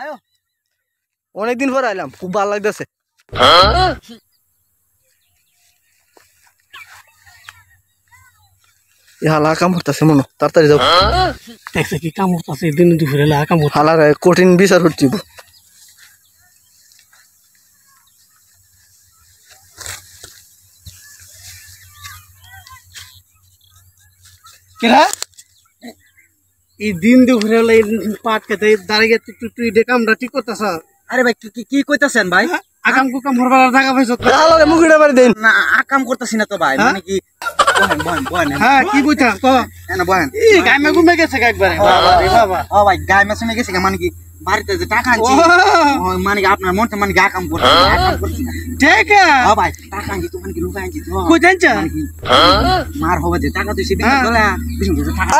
আয়ো অনেকদিন পর আইলাম, খুব ভালো লাগতেছে। হালা কাম করতেছে মনে, তাড়াতাড়ি যাও। দেখছে কি কাম করতেছে, দিন দুপুরে কাম করতে হালার কঠিন বিচার হচ্ছি। কেরা এই দিন দুপুরে পাট খেতে দাঁড়িয়ে তুই কামটা ঠিক করতেছ। আরে ভাই কি কইতাছেন ভাই? আকাম কুকাম হরবার টাকা পাইছো মুখিটা বাড়ি দেন না আকাম করতেছি না তো ভাই, মানে কি বহেন হ্যাঁ কি কইতা ক না বহেন। এই গাইমে ঘুমে গেছে একবারে বাবা রে বাবা। ও ভাই গায়ে মেশে গেছে মানে কি বাড়িতে যে টাকা আনছি মানে কি আপনার মনটা মানে কি আকাম করছি না। ঠিক ও ভাই টাকা আনছি তো মানে কি লুকা আনছি তো কই জানছ মানে কি মার হবে যে টাকা তুই সেদিন তোলা বিষ্ণু টাকা